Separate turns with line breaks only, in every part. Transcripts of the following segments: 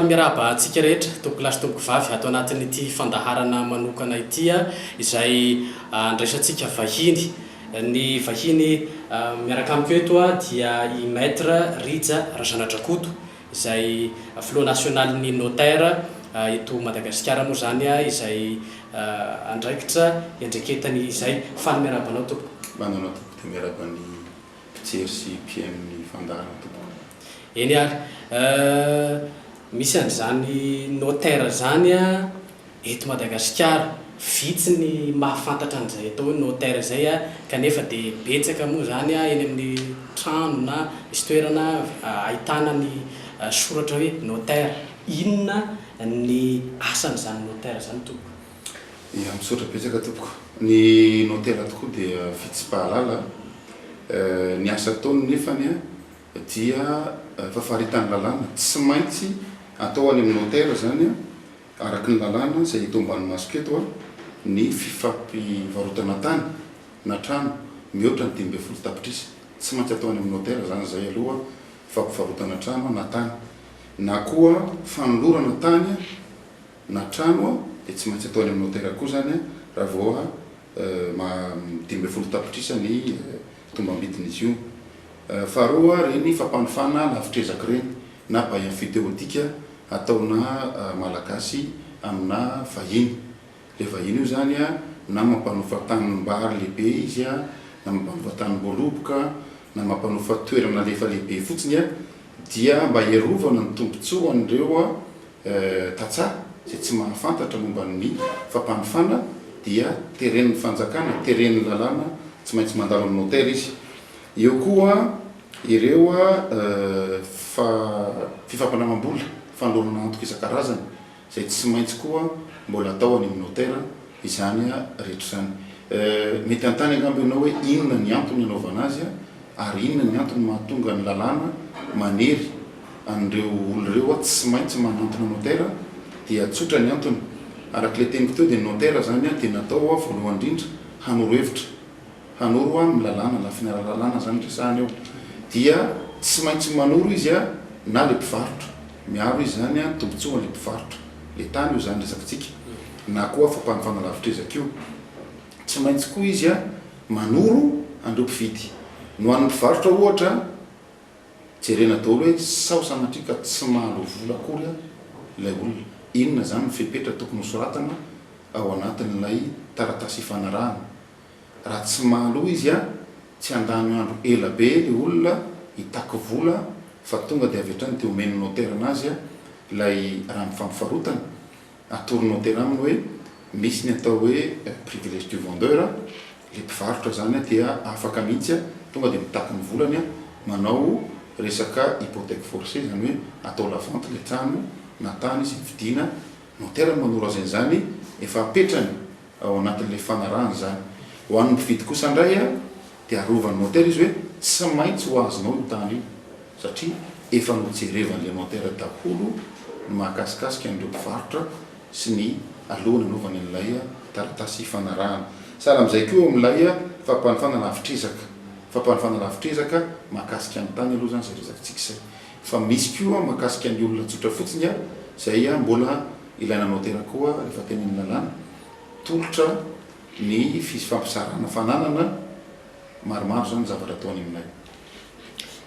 Ary miarahaba antsika rehetra tomboky lasy tomboky vavy atao anatin'ity fandaharana manokana ity izay andraisantsika vahiny. Ny vahiny miaraka amiko eto dia i maître Rija Razanadrakoto izay flot national-ny notaire eto Madagasikara moa zany izay andraikitra endreketany izay faly miarahaba anao tompoko.
Manana tompoko miarahaba ny mpijery sy PM-ny fandaharana tompoko.
Eny ary misy an'izany notaire zany eto Madagasikara vitsy ny mahafantatra an'izay atao hoe notaire zay kanefa dia betsaka moa zany eny amin'ny trano na misy toerana ahitana ny soratra hoe notaire. Inona ny asan'izany notaire zany tompoko?
Misaotra betsaka tompoko. Ny notaire tokoa dia fitsim-pahalala. Ny asa ataony nefany dia fahafaritany lalàna, tsy maintsy atao any amin'ny notaire zany araky ny lalàna izay hita ambany masoko eto ny fifampivarotana tany na trano mihoatra ny 5 tapitrisa. Tsy maintsy atao any amin'ny notaire zany zay aloha fampivarotana trano na tany, na koa fanolorana tany na trano dia tsy maintsy atao any amin'ny notaire koa zany raha vao 5 tapitrisa ny tombam-bidin'izy io. Faharoa reny fampanofana lavitrezaka reny na bail emphytéotique ataona malagasy amina vahiny. Le vahiny io zany na mampanofa tanimbary lehibe izy na mampanofa tanim-boaloboka na mampanofa toerana lefa lehibe fotsiny dia mba hierovana ny tombontsoa an'ireo tatsaha izay tsy mahafantatra momba ny fampanofana dia teren'ny fanjakana, teren'ny lalàna tsy maintsy mandalo amin'ny notaire izy. Eo koa ireo fifampinamam-bola, fanolorana antoka isan-karazany izay tsy maintsy koa mbola atao any amin'ny notaire izany rehetra zany. Mety antany angamba ianao hoe inona ny antony anaovana azy ary inona ny antony mahatonga ny lalàna manery an'ireo olon'ireo tsy maintsy manantona notaire dia tsotra ny antony. Arak'ilay teniko teo dia ny notaire zany dia natao voalohany indrindra hanoro hevitra, hanoro amin'ny lalàna, lafiny ara-lalàna zany resahana eo. Dia tsy maintsy manoro izy na le mpivarotra, miaro izy zany tombontsoa le mpivarotra, le tany io zany resakitsika, na koa fampanofana lavitrezaka io. Tsy maintsy koa izy manoro andreo mpividy. No an'ny mpivarotra ohatra jerena daholo hoe sao sanatrika tsy mahalo vola akory ilay olona. Inona zany fepetra tokony hosoratana ao anatin'ilay taratasy hifanarahana. Raha tsy mahalo izy tsy andany andro ela be le olona hitako vola fa tonga dia avy hatrany dia omeny notaire anazy ilay raha mifampivarotana. Atoro notaire aminy hoe misy ny atao hoe privilège du vendeur, le mpivarotra zany dia afaka mihitsy tonga dia mitaky ny volany manao resaka hypothèque forcée zany hoe atao la vente le trano na tany izy vidina. Notaire manoro azy zany efa apetrany ao anatin'ilay fanarahany zany. Ho an'ny mpividy kosa indray dia arovan'ny notaire izy hoe tsy maintsy ho azonao io tany io satria efa nojerevan'ilay notaire daholo ny mahakasikasika an'ireo mpivarotra sy ny alohany anaovany an'ilay taratasy fanarahana. Sahala amin'izay koa amin'ilay fampanofana lavitrezaka. Fampanofana lavitrezaka mahakasika ny tany aloha zany zay resakitsika izay. Fa misy koa mahakasika ny olona tsotra fotsiny izay mbola ilaina notaire koa rehefa teny amin'ny lalàna. Tolotra ny fifampizarana fananana maromaro zany zavatra ataony aminay.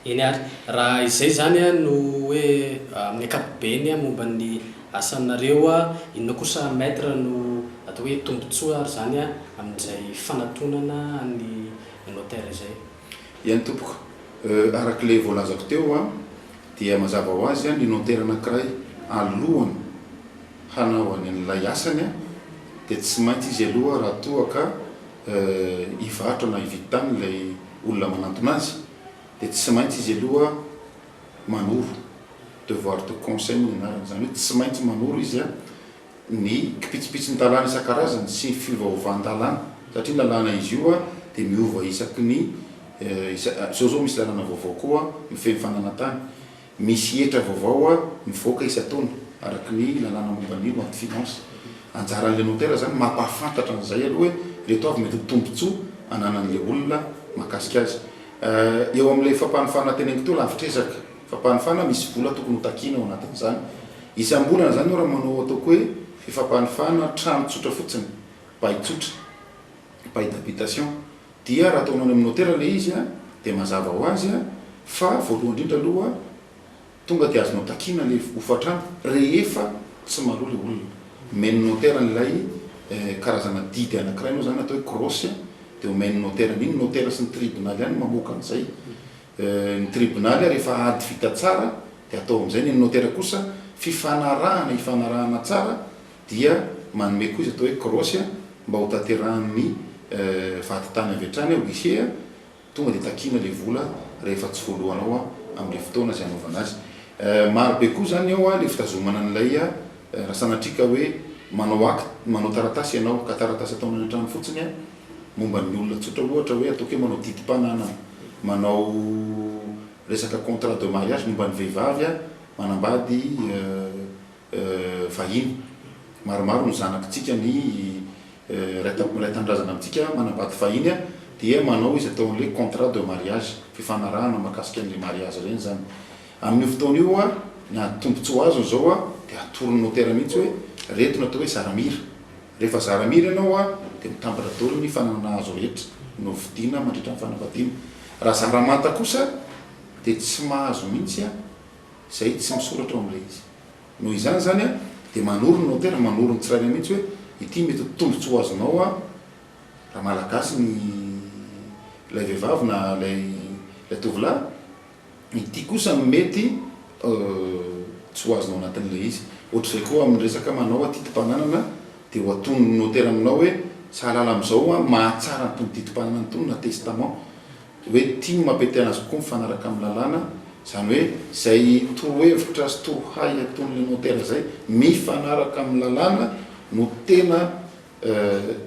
Eny ary raha izay zany no hoe amin'ny ankapobeny momba ny asanareo inona kosa maître no atao hoe tombontsoa ary zany amin'izay fanatonana ny notaire izay?
Ihany tompoko, arak'ilay voalazako teo dia mazava ho azy ny notaire anankiray alohany hanaovany an'ilay asany dia tsy maintsy izy aloha raha toa ka hivarotra na hividy tany ilay olona manantona azy dia tsy maintsy izy aloha manoro devoir de conseil anarany zany hoe tsy maintsy manoro izy ny kipitsipitsy ny lalàna isan-karazany sy fiovaovan'ny-dalàna satria lalàna izy io dia miova isaky ny zao misy lalàna vaovao koa mifehy fananantany, misy hetra vaovao mivoaka isa-taona araky ny lalàna momban'ino ady finance. Anjaran'ilay notaire zany mampahafantatra an'izay aloha hoe reto avy mety tombontsoa ananan'ilay olona mahakasika azy. Eo amin'ilay fampanofana teneniko teo lavitrezaka, fampanofana misy vola tokony ho takiana ao anatin'izany. isam-bolana zany raha manao ataoko hoe fifampahanifahana trano tsotra fotsiny pahitsotra paille d'habitation dia raha ataonao amin'ny hôtely le izy dia mazava ho azy fa voalohany indrindra aloha tonga dia azonao takina le hofatrano rehefa tsy maloha le olona men'ny hôtely n'ilay karazana didy anankiray anao zany atao hoe crosse dia omen'ny hôtely iny hôtely sy ny tribonaly ihany mamoaka an'izay ny tribonaly rehefa ady vita tsara dia atao amin'izay ny hôtely kosa ifanarahana tsara dia manome koa izy atao hoe crosse mba ho taterahan'ny vatitany avy hatrany guichet tonga dia takina le vola rehefa tsy voalohanao amin'le fotoana izay anaovana azy marobe koa zany ao le fitazomana an'ilay raha sanatrika hoe manao taratasy ianao ka taratasy ataonao an-trano fotsiny momba ny olona tsotra ohatra hoe ataoko hoe manao didim-panana manao resaka contrat de mariage momba ny vehivavy manambady vahiny maromaro ny zanakitsika ny ray tandrazana amintsika manambady vahiny dia manao izy atao an'le contrat de mariage fifanarahana makasika an'le mariage reny zany amin'ny fotoana io ny tombontsi ho azo zao dia atorony hôtely mihitsy hoe reto natao hoe zaramira rehefa zaramira ianao dia mitambatra daholo ny fananana azo rehetra no vidiana mandritra ny fanambadiana raha zaramanta kosa dia tsy mahazo mihitsy zay tsy misoratra amin'ilay izy noho izany zany dia manorony hôtely manorony tsirairay mihitsy hoe ity mety tombontsi ho azonao raha malagasy ny lay vehivavy na lay tovolahy ity kosa mety tsy ho azonao anatin'ilay izy ohatr'izay koa amin'ny resaka manao titim-pananana dia ho atonony hôtely aminao hoe sahalala amin'izao mahatsara nytony titim-pananana tony na testament hoe tia mampetehana azy koa mifanaraka amin'ny lalàna zany hoe zay torohevitra sy torohay aton'le hôtely zay mifanaraka amin'ny lalàna no tena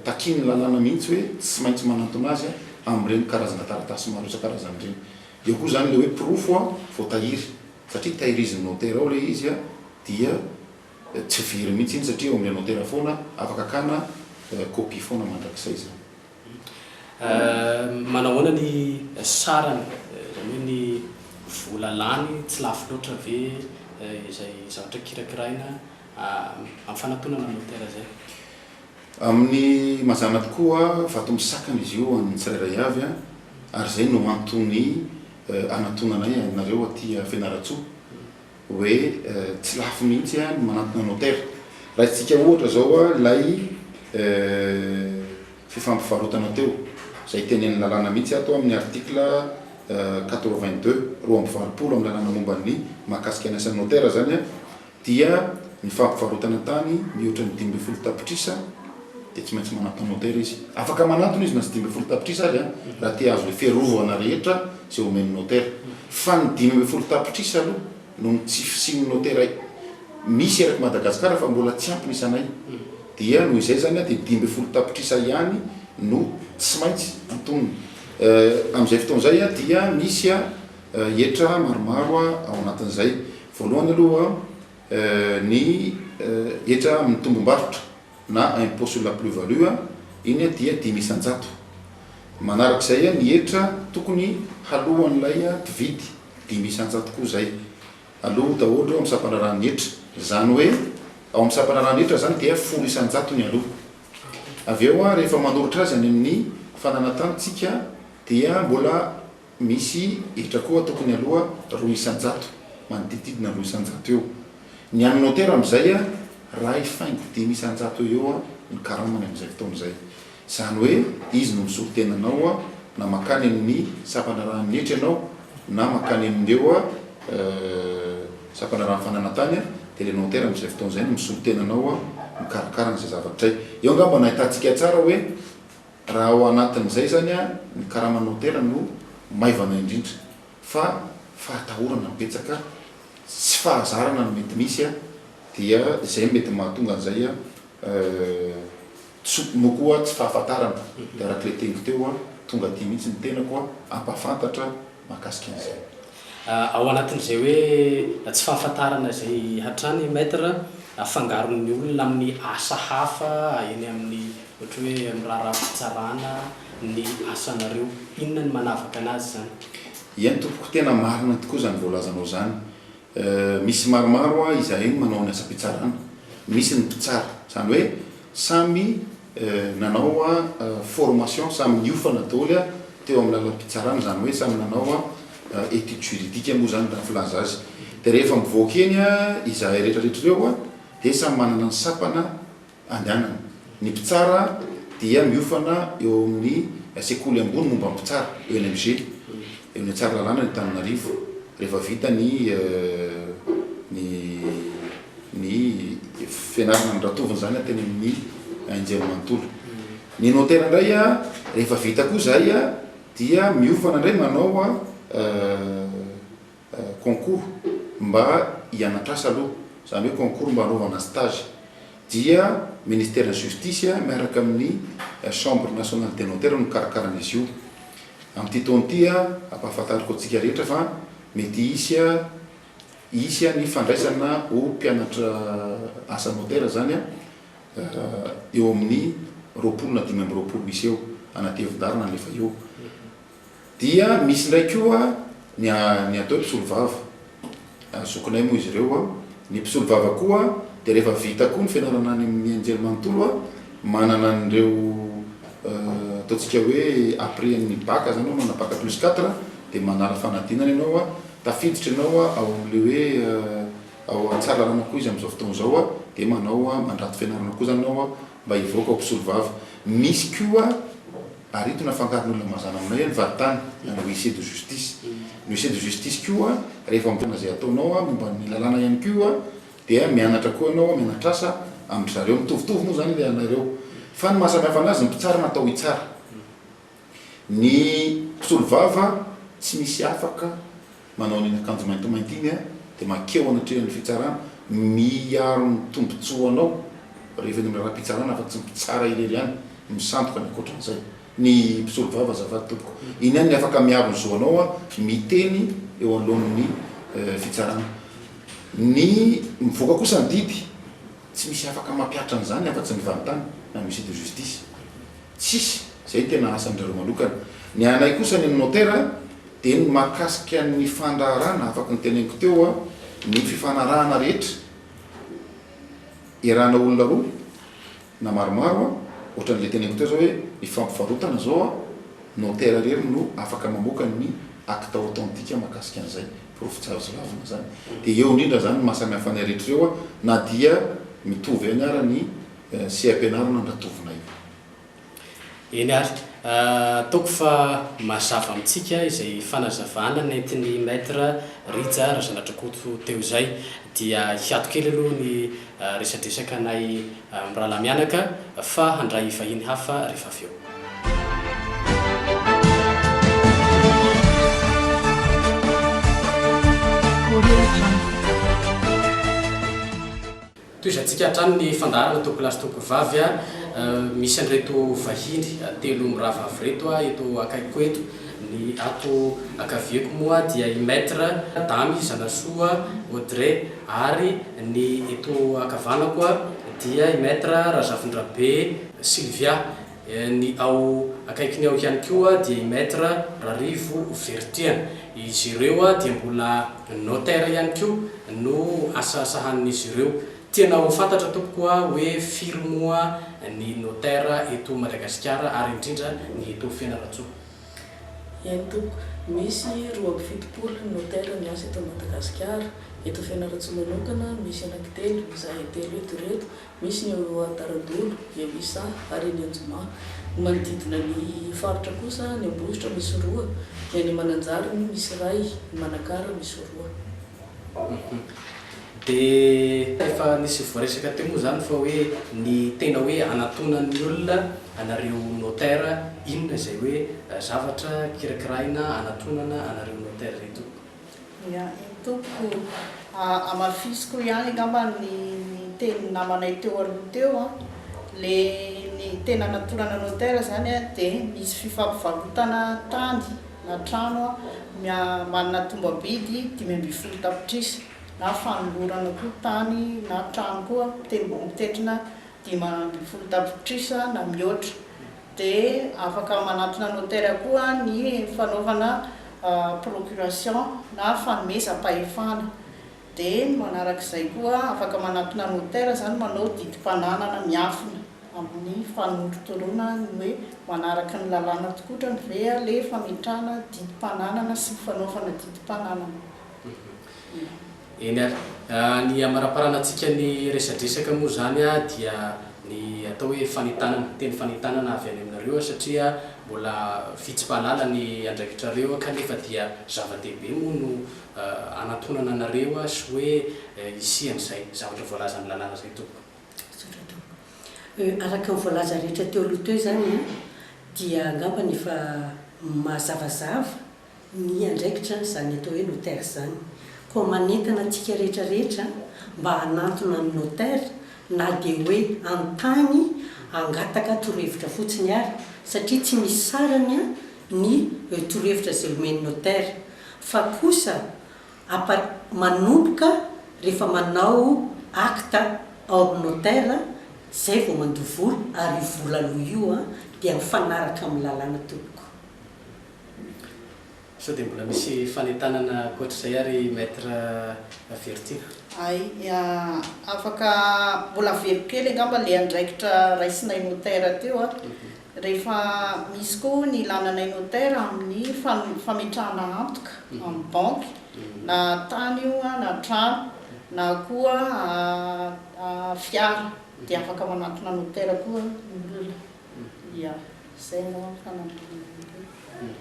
takiny lalàna mihitsy hoe tsy maintsy manantona azy amin'ireny karazana taratasy maro isan-karazany ireny eo koa zany le hoe pirofo vao tahiry satria tahirizin'ny hôtely ao le izy dia tsy very mihitsy iny satria eo amin'le hôtely foana afaka akana copie foana mandrakizay zany
manao ahoana ny sarany zany hoe ny vola lany tsy lafo loatra ve izay zavatra kirakiraina amin'ny fanatonana ny hôtely zay
amin'ny mazana tokoa vato misakana izy io amin'ny tsirairay avy ary zay no antony anatonanay nareo aty Fianaratsoa hoe tsy lafo mihitsy ny manatona ny hôtely raha itsika ohatra zao lay fifampivarotana teo zay tenen'ny lalàna mihitsy atao amin'ny article 82 roa amby valopolo amin'ny lalàna momban'ny mahakasika ny asan'ny hôtely zany dia ny fampivarotana tany mihoatra ny 12 tapitrisa dia tsy maintsy manatona hôtely izy afaka manatona izy na tsy 12 tapitrisa azy raha tia azo le fiarovana rehetra zay omen'ny hôtely fa ny 12 tapitrisa aloha no tsy fisin'ny hôtely misy eraky Madagasikara fa mbola tsy ampy isanay dia noho izay zany dia 12 tapitrisa ihany no tsy maintsy antonony amin'izay fotoan'izay dia misy hetra maromaro ao anatin'izay voalohany aloha ny hetra amin'ny tombom-barotra na impôt sur la plus-value iny dia 500 manarak'izay ny hetra tokony halohan'ilay mpividy 500 koa zay aloha daholo amin'ny sampanarahany hetra zany hoe ao amin'ny sampanarahany hetra zany dia 100 ny aloha avy eo rehefa manoritra azy any amin'ny fananatantsika dia mbola misy hetra koa tokony aloha 200 manodididina 200 eo ny amin'ny hôtely amin'izay raha ifaingo 500 eo ny karamany amin'izay fotoan'izay zany hoe izy no misorotenanao na makany amin'ny sampanarahany hetra ianao na makany amin'ireo sampanarahany fananantany dia le hôtely amin'izay fotoan'izay no misorotenanao mikarakara n'izay zavatray eo angamba nahitantsika tsara hoe raha ao anatin'izay zany ny karaman'ny hôtely no maivana indrindra fa fahatahorana mipetsaka tsy fahazarana no mety misy dia zay mety mahatonga an'izay no koa tsy fahafantarana dia araka le tengo teo tonga ty mihitsy ny tena koa ampahafantatra mahakasika an'izay
ao anatin'izay hoe tsy fahafantarana zay hatrany maître afangaron'ny olona amin'ny asa hafa eny amin'ny ohatra hoe amin'ny raharaham-pitsarana ny asanareo inona ny manavaka anazy zany
ihany tompoko tena marina tokoa zany voalazanao zany misy maromaro a izahay manao ny asa-pitsarana. Misy ny mpitsara zany hoe samy nanao a formation samy niofana daholo a teo amin'ny lalam-pitsarana, zany hoe samy nanao a étude juridique moa zany raha filaza azy. De rehefa mivoaka eny a izahay rehetrarehetra reo a de samy manana ny sapana andehanana. Ny mpitsara dia miofana eo amin'ny sekoly ambony momba mpitsara ENMG eo ny Tsaralalàna ny Tananarivo. Rehefa vita ny fianarana ny ratoviny zany teny amin'ny Anjerimanontolo. Ny notera indray a rehefa vita koa zay a dia miofana indray manao a concours mba hianatrasa aloha, zany hoe concours mba hanaovana stage. Dia ministère de justice miaraka amin'ny chambre nationale des notaires no karakaran'izy io. Amin'ity taona ity a ampahafantariko antsika rehetra fa mety isy ny fandraisana ho mpianatra asa notera zany a eo amin'ny 20 na 25 misy eo anaty Hevi-Dara na lefa eo. Dia misy ndray koa ny atao mpisolo vava, sokonay moa izy ireo a. Ny mpisolo vava koa de rehefa vita koa ny fianarana any amin'ny Anjerimanontolo a manana an'ireo ataontsika hoe après ny bac zany anao mana bac plus 4 de manala fanadinana ianao a, tafiditra ianao a ao amin'le hoe ao Tsaralalàna koa izy amin'izao fotoana zao a, de manao a mandrato fianarana koa zany anao a mba hivoaka ao mpisolo vava. Misy koa aritona fangaron'olona mazana aminay ny vatany ny huissier de justice. Ny huissier de justice koa rehefa mbona zay ataonao a momba ny lalàna ihany koa dia mianatra koa ianao mianatra asa amin'ny zareo mitovitovy moa zany le anareo, fa ny mahasamihafa anazy ny mpitsara natao hitsara. Ny mpisolo vava tsy misy afaka manao ny akanjo maintomainty iny a de makeo anatrehan'ny fitsarana miaro ny tombontsoanao rehefa ny raha-pitsarana fa tsy mpitsara irery ihany misandoka ny ankoatran'izay. Ny mpisolo vava azafady tompoko iny ihany ny afaka miaro ny zoanao a miteny eo alohan'ny fitsarana. Ny mivoaka kosa ny didy tsy misy afaka mampiatra an'izany afa-tsy ny vantany na huissier de justice, tsisy. Zay tena asan'ireo manokana. Ny anay kosa ny notera de ny mahakasika ny fandraharana afaka ny teneniko teo a ny fifanarahana rehetra irana olona roa na maromaro a ohatran'le teneniko teo zao hoe ny fampivarotana zao a notera rery no afaka mamoaka ny acte authentique mahakasika an'izay profitsavozlavina zany. De eo indrindra zany mahasamihafa ny rehetra reo a na dia mitovy any ara ny seam-pianarana ndratovinay.
Eny ary ataoko fa mazava amintsika izay fanazavana nentin'ny maître Rija Razanadrakoto teo zay, dia hiato kely aloha ny resadresaka anay mirahalahy mianaka fa handray vahiny hafa rehefa avy eo. Toizantsika hatrany ny fandarana toko lasy toko vavy a, misy an'ireto vahiny telo mirava avy reto a eto akaikiko eto. Ny ato akavieko moa dia i maître Damy Zanasoa Audrey ary ny eto akavanako a dia i maître Razafindrabe Sylvia. Ny ao akaikiny ao ihany koa dia i maître Rarivo Vertian. Izy ireo a dia mbola notaire ihany koa no asasahanin'izy ireo. Tena ho fantatra tompoko a hoe firy moa ny notaire eto Madagasikara ary indrindra ny eto Fianarantsoa.
Ihany tompoko, misy 27 notaire miasa eto Madagasikara. Eto Fianarantsoa manokana misy anankitelo, izahay telo eto reto. Misy ny ao Taradolo, Iavisa ary ny Anjoma. Manodidina ny faritra kosa ny Ambositra misy 2, ny any Mananjary misy 1, ny Manakara misy 2.
De efa nisy voaresaka teo moa zany fa hoe ny tena hoe anatonan'ny olona anareo notaire inona izay hoe zavatra kirakiraina anatonana anareo notaire reto?
Ya, tompoko amafisiko ihany angamba ny teny namanay teo aloha teo a, le ny tena anatonana notaire zany a de misy fifampivarotana tany na trano a manana tombabidy 520 tapitrisa na fanolorana koa tany na trano koa mitetrina 520 tapitrisa na mihoatra. De afaka manatona notaire koa ny fanaovana procuration na fanomezam-pahefana. dia manarak'izay koa afaka manatona notaire zany manao didim-pananana miafina amin'ny fanondro-toroana ny hoe manaraka ny lalàna tokotra ny ve le fametrahana didim-pananana sy fanaovana didim-pananana.
Eny ary ny amaraparanantsika ny resadresaka moa zany dia ny atao hoe fanitanana, teny fanitanana avy any aminareo satria mbola fitsi-pahalala ny andraikitrareo kanefa dia zava-dehibe moa no anatonana anareo sy hoe isian'izay zavatra voalaza ny lalàna zay tompoko.
Araka ny voalaza rehetra teo aloha teo zany dia angamba ny efa mazavazava ny andraikitra zany atao hoe notaire zany, ko manentana antsika rehetrarehetra mba hanantona ny notaire na dia hoe antany angataka torohevitra fotsiny ary satria tsy misy sarany ny torohevitra izay omeny notaire fa kosa manomboka rehefa manao acte ao amin'ny notaire zay vao mandovola ary vola aloha io dia mifanaraka amin'ny lalàna tompoko.
Sao dia mbola misy fanentanana koatr'izay ary maître Vertina?
Afaka mbola very kely angamba le andraikitra raisinay notaire teo rehefa misy koa ny lananay notaire amin'ny fametrahana antoka amin'ny banky na tany io na trano na koa fiara dia afaka manatona notaire koa ny olona. Zay no fanantenana.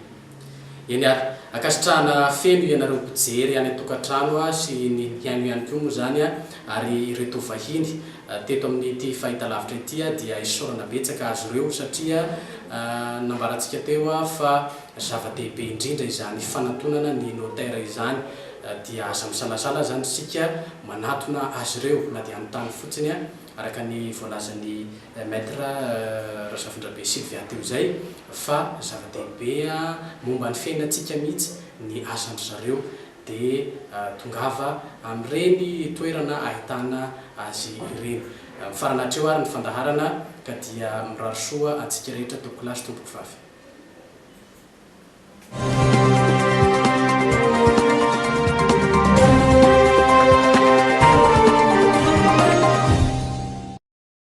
Eny ary akasitrahana feno ianareo mpijery any an-tokantrano sy ny piano ihany koa moa zany ary ireto vahiny teto amin'ny ity fahitalavitra ity dia isaorana betsaka azy ireo satria nambarantsika teo fa zava-dehibe indrindra izany fanantonana ny notaire izany dia aza misalasala zany sika manatona azy ireo na dia amin'ny tany fotsiny araka ny voalazan'ny maître Razafindrabe Sylvia teo zay fa zava-dehibe momba ny fiainantsika mihitsy ny asandry zareo dia tongava amin'ireny toerana ahitana azy ireny. Mifaranatreo ary ny fandaharana ka dia mirary soa antsika rehetra tompoko lasy tompoko vavy.